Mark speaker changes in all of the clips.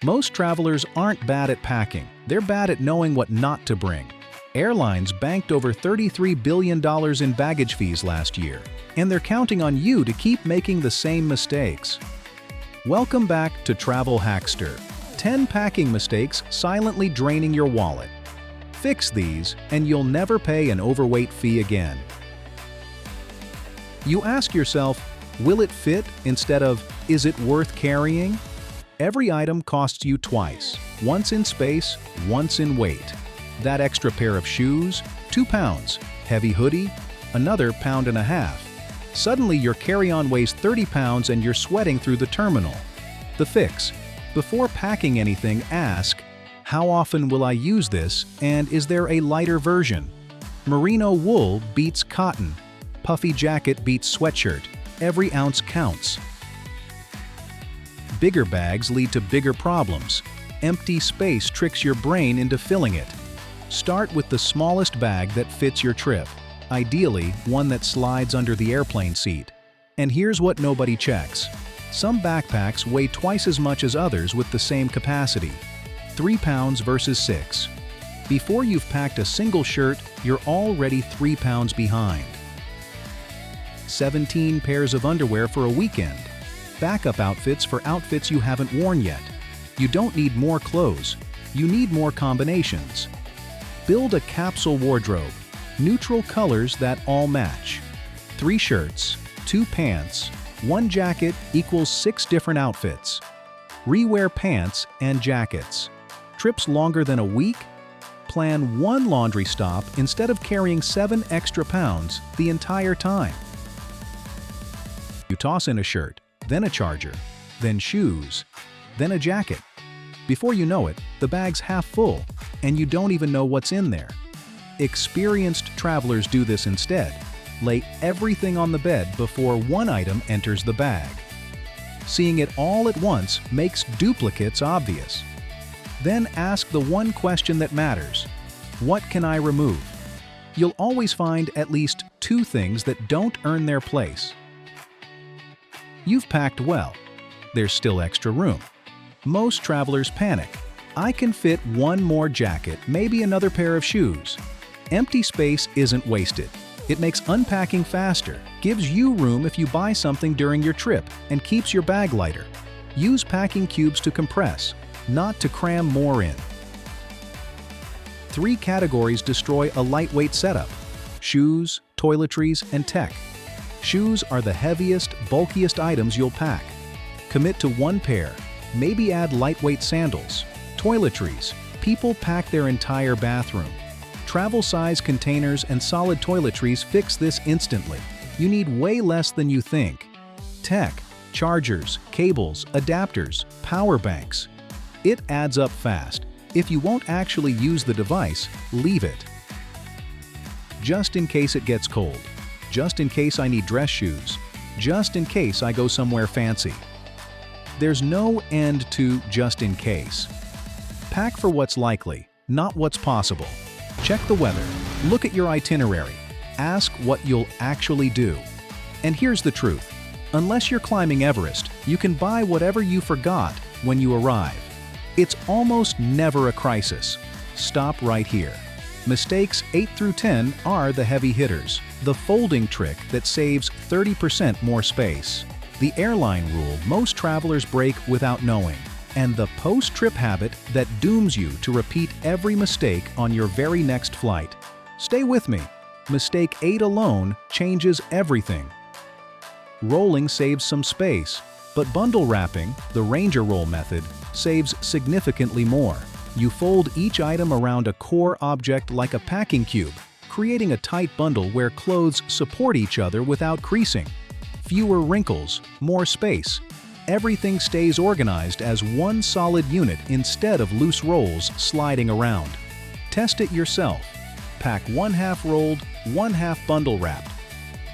Speaker 1: Most travelers aren't bad at packing, they're bad at knowing what not to bring. Airlines banked over $33 billion in baggage fees last year, and they're counting on you to keep making the same mistakes. Welcome back to Travel-Hackster, 10 packing mistakes silently draining your wallet. Fix these, and you'll never pay an overweight fee again. You ask yourself, will it fit instead of, is it worth carrying? Every item costs you twice, once in space, once in weight. That extra pair of shoes, 2 pounds, heavy hoodie, another pound and a half. Suddenly your carry-on weighs 30 pounds and you're sweating through the terminal. The fix: before packing anything, ask, how often will I use this, and is there a lighter version? Merino wool beats cotton. Puffy jacket beats sweatshirt. Every ounce counts. Bigger bags lead to bigger problems. Empty space tricks your brain into filling it. Start with the smallest bag that fits your trip, ideally one that slides under the airplane seat. And here's what nobody checks. Some backpacks weigh twice as much as others with the same capacity. 3 pounds versus 6. Before you've packed a single shirt, you're already 3 pounds behind. 17 pairs of underwear for a weekend. Backup outfits for outfits you haven't worn yet. You don't need more clothes, you need more combinations. Build a capsule wardrobe, neutral colors that all match. 3 shirts, 2 pants, 1 jacket equals 6 different outfits. Rewear pants and jackets. Trips longer than a week? Plan 1 laundry stop instead of carrying 7 extra pounds the entire time. You toss in a shirt, then a charger, then shoes, then a jacket. Before you know it, the bag's half full, and you don't even know what's in there. Experienced travelers do this instead. Lay everything on the bed before one item enters the bag. Seeing it all at once makes duplicates obvious. Then ask the one question that matters: what can I remove? You'll always find at least 2 things that don't earn their place. You've packed well. There's still extra room. Most travelers panic. I can fit 1 more jacket, maybe another pair of shoes. Empty space isn't wasted. It makes unpacking faster, gives you room if you buy something during your trip, and keeps your bag lighter. Use packing cubes to compress, not to cram more in. 3 categories destroy a lightweight setup: shoes, toiletries, and tech. Shoes are the heaviest, bulkiest items you'll pack. Commit to 1 pair, maybe add lightweight sandals. Toiletries: people pack their entire bathroom. Travel-size containers and solid toiletries fix this instantly. You need way less than you think. Tech: chargers, cables, adapters, power banks. It adds up fast. If you won't actually use the device, leave it. Just in case it gets cold. Just in case I need dress shoes. Just in case I go somewhere fancy. There's no end to just in case. Pack for what's likely, not what's possible. Check the weather. Look at your itinerary. Ask what you'll actually do. And here's the truth. Unless you're climbing Everest, you can buy whatever you forgot when you arrive. It's almost never a crisis. Stop right here. Mistakes 8 through 10 are the heavy hitters, the folding trick that saves 30% more space, the airline rule most travelers break without knowing, and the post-trip habit that dooms you to repeat every mistake on your very next flight. Stay with me. Mistake 8 alone changes everything. Rolling saves some space, but bundle wrapping, the Ranger roll method, saves significantly more. You fold each item around a core object like a packing cube, creating a tight bundle where clothes support each other without creasing. Fewer wrinkles, more space. Everything stays organized as one solid unit instead of loose rolls sliding around. Test it yourself. Pack 1/2 rolled, 1/2 bundle wrapped.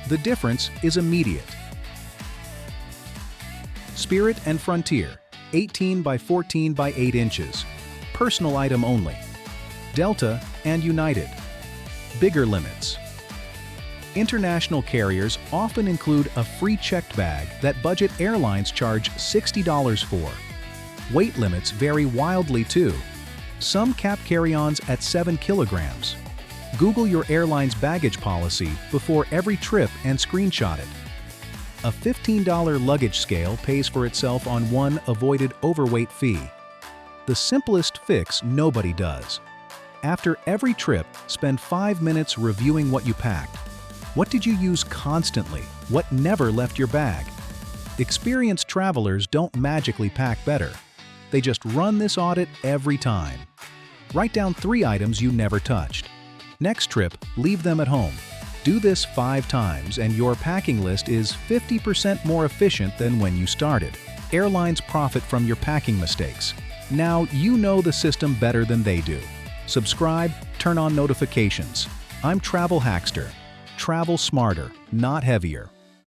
Speaker 1: The difference is immediate. Spirit and Frontier, 18 by 14 by 8 inches. Personal item only. Delta and United. Bigger limits. International carriers often include a free checked bag that budget airlines charge $60 for. Weight limits vary wildly too. Some cap carry-ons at 7 kilograms. Google your airline's baggage policy before every trip and screenshot it. A $15 luggage scale pays for itself on one avoided overweight fee. The simplest fix nobody does. After every trip, spend 5 minutes reviewing what you packed. What did you use constantly? What never left your bag? Experienced travelers don't magically pack better. They just run this audit every time. Write down 3 items you never touched. Next trip, leave them at home. Do this 5 times and your packing list is 50% more efficient than when you started. Airlines profit from your packing mistakes. Now you know the system better than they do. Subscribe, turn on notifications. I'm Travel-Hackster. Travel smarter, not heavier.